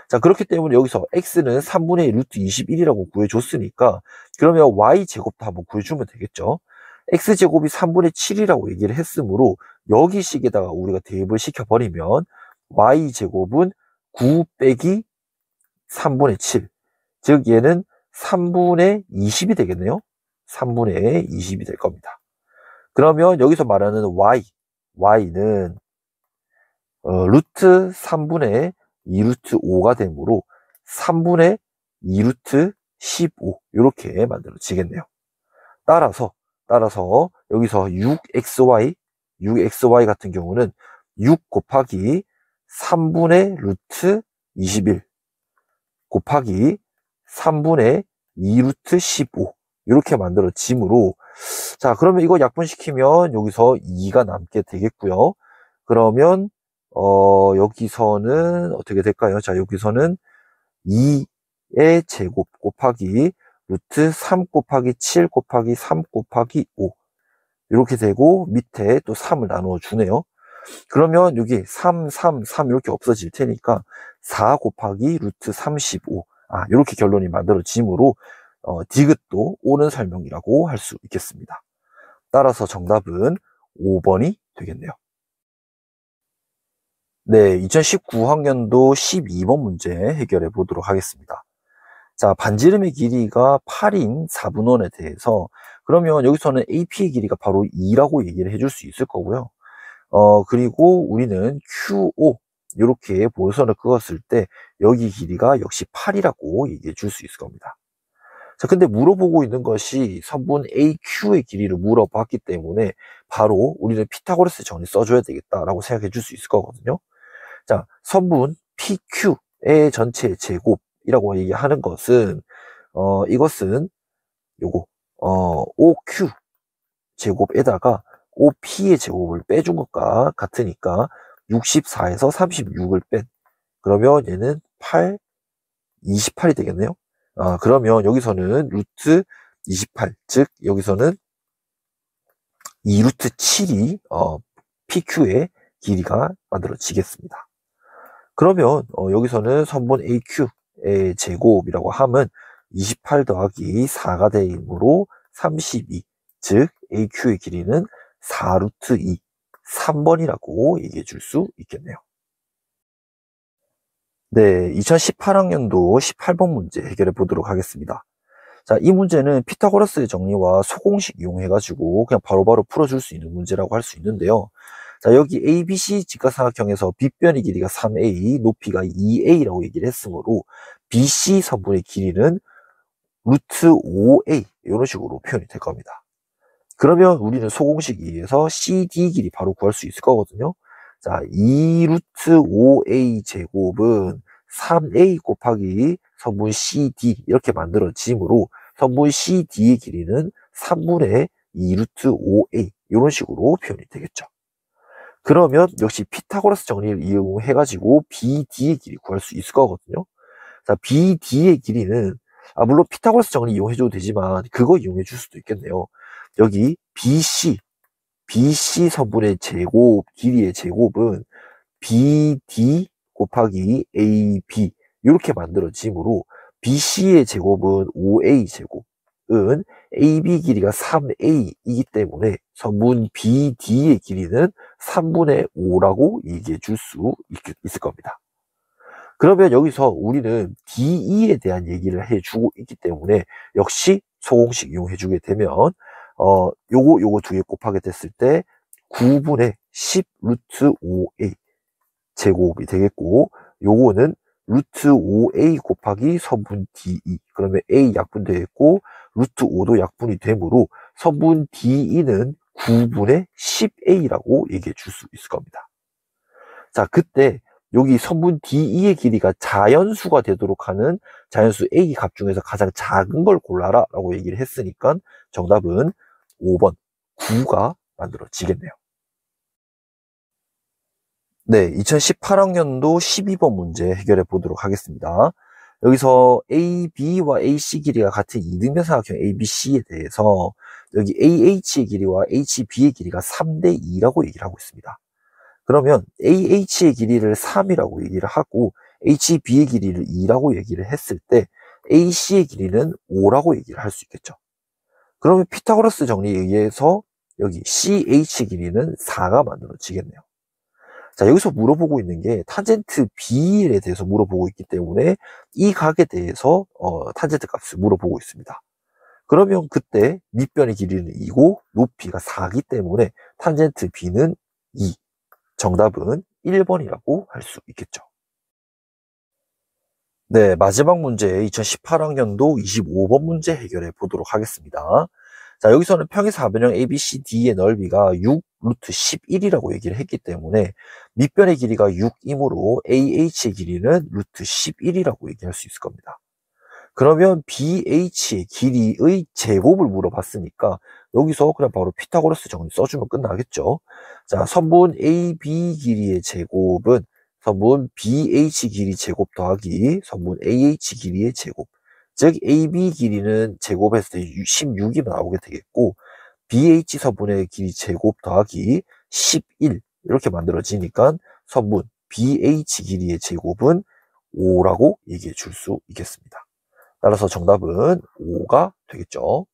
Speaker 1: 자, 그렇기 때문에 여기서 x는 3분의 루트 21이라고 구해줬으니까 그러면 y제곱도 한번 구해주면 되겠죠. x제곱이 3분의 7이라고 얘기를 했으므로 여기 식에다가 우리가 대입을 시켜버리면 y제곱은 9 빼기 3분의 7, 즉 얘는 3분의 20이 되겠네요. 3분의 20이 될 겁니다. 그러면 여기서 말하는 y는 루트 3분의 2 루트 5가 되므로 3분의 2 루트 15 이렇게 만들어지겠네요. 따라서 여기서 6xy 같은 경우는 6 곱하기 3분의 루트 21 곱하기 3분의 2 루트 15 이렇게 만들어지므로, 자, 그러면 이거 약분시키면 여기서 2가 남게 되겠고요. 그러면 여기서는 어떻게 될까요? 자, 여기서는 2의 제곱 곱하기 루트 3 곱하기 7 곱하기 3 곱하기 5 이렇게 되고 밑에 또 3을 나누어 주네요. 그러면 여기 3 이렇게 없어질 테니까 4 곱하기 루트 35, 이렇게 결론이 만들어지므로 디귿도 옳은 설명이라고 할 수 있겠습니다. 따라서 정답은 5번이 되겠네요. 네, 2019학년도 12번 문제 해결해 보도록 하겠습니다. 자, 반지름의 길이가 8인 4분원에 대해서, 그러면 여기서는 AP의 길이가 바로 2라고 얘기를 해줄 수 있을 거고요. 그리고 우리는 QO 이렇게 볼선을 그었을 때 여기 길이가 역시 8이라고 얘기해 줄 수 있을 겁니다. 자, 근데 물어보고 있는 것이 선분 AQ의 길이를 물어봤기 때문에 바로 우리는 피타고라스 정리 써줘야 되겠다라고 생각해 줄 수 있을 거거든요. 자, 선분 PQ의 전체 제곱이라고 얘기하는 것은, 이것은 요거, OQ 제곱에다가 OP의 제곱을 빼준 것과 같으니까 64에서 36을 뺀. 그러면 얘는 8, 28이 되겠네요. 그러면 여기서는 루트 28, 즉 여기서는 2루트 7이 PQ의 길이가 만들어지겠습니다. 그러면 여기서는 선분 AQ의 제곱이라고 하면 28 더하기 4가 되므로 32, 즉 AQ의 길이는 4루트 2, 3번이라고 얘기해 줄 수 있겠네요. 네, 2018학년도 18번 문제 해결해 보도록 하겠습니다. 자, 이 문제는 피타고라스의 정리와 소공식 이용해가지고 그냥 바로바로 풀어줄 수 있는 문제라고 할 수 있는데요. 자, 여기 ABC 직각삼각형에서 빗변의 길이가 3a, 높이가 2a라고 얘기를 했으므로 BC 선분의 길이는 루트 5a 이런 식으로 표현이 될 겁니다. 그러면 우리는 소공식 이해서 CD 길이 바로 구할 수 있을 거거든요. 자, 2루트 5a 제곱은 3a 곱하기 선분 CD 이렇게 만들어지므로 선분 CD의 길이는 3분의 2루트 5a 이런 식으로 표현이 되겠죠. 그러면 역시 피타고라스 정리를 이용해가지고 BD의 길이 구할 수 있을 거거든요. 자, BD의 길이는 물론 피타고라스 정리 이용해줘도 되지만 그거 이용해 줄 수도 있겠네요. 여기 BC 선분의 제곱, 길이의 제곱은 BD 곱하기 AB 이렇게 만들어지므로 BC의 제곱은 5A 제곱은 AB 길이가 3A이기 때문에 선분 BD의 길이는 3분의 5라고 얘기해 줄 수 있을 겁니다. 그러면 여기서 우리는 DE에 대한 얘기를 해주고 있기 때문에 역시 소공식 이용해 주게 되면 요거 두 개 곱하게 됐을 때 9분의 10 루트 5a 제곱이 되겠고, 요거는 루트 5a 곱하기 선분 DE. 그러면 a 약분되겠고, 루트 5도 약분이 되므로 선분 DE는 9분의 10a라고 얘기해 줄 수 있을 겁니다. 자, 그때 여기 선분 DE의 길이가 자연수가 되도록 하는 자연수 A 값 중에서 가장 작은 걸 골라라 라고 얘기를 했으니까 정답은 5번 9가 만들어지겠네요. 네, 2018학년도 12번 문제 해결해 보도록 하겠습니다. 여기서 AB와 AC 길이가 같은 이등변 삼각형 ABC에 대해서 여기 AH의 길이와 HB의 길이가 3대 2라고 얘기를 하고 있습니다. 그러면 AH의 길이를 3이라고 얘기를 하고 HB의 길이를 2라고 얘기를 했을 때 AC의 길이는 5라고 얘기를 할 수 있겠죠. 그러면 피타고라스 정리에 의해서 여기 CH 길이는 4가 만들어지겠네요. 자, 여기서 물어보고 있는 게 탄젠트 B에 대해서 물어보고 있기 때문에 이 각에 대해서 탄젠트 값을 물어보고 있습니다. 그러면 그때 밑변의 길이는 2고 높이가 4기 때문에 탄젠트 B는 2. 정답은 1번이라고 할 수 있겠죠. 네, 마지막 문제 2018학년도 25번 문제 해결해 보도록 하겠습니다. 자, 여기서는 평행사변형 ABCD의 넓이가 6 루트 11이라고 얘기를 했기 때문에 밑변의 길이가 6이므로 AH의 길이는 루트 11이라고 얘기할 수 있을 겁니다. 그러면 BH의 길이의 제곱을 물어봤으니까 여기서 그냥 바로 피타고라스 정리 써주면 끝나겠죠. 자, 선분 AB 길이의 제곱은 선분 BH 길이 제곱 더하기 선분 AH 길이의 제곱. 즉 AB 길이는 제곱했을 때 16이 나오게 되겠고 BH 선분의 길이 제곱 더하기 11 이렇게 만들어지니까 선분 BH 길이의 제곱은 5라고 얘기해 줄 수 있겠습니다. 따라서 정답은 5가 되겠죠.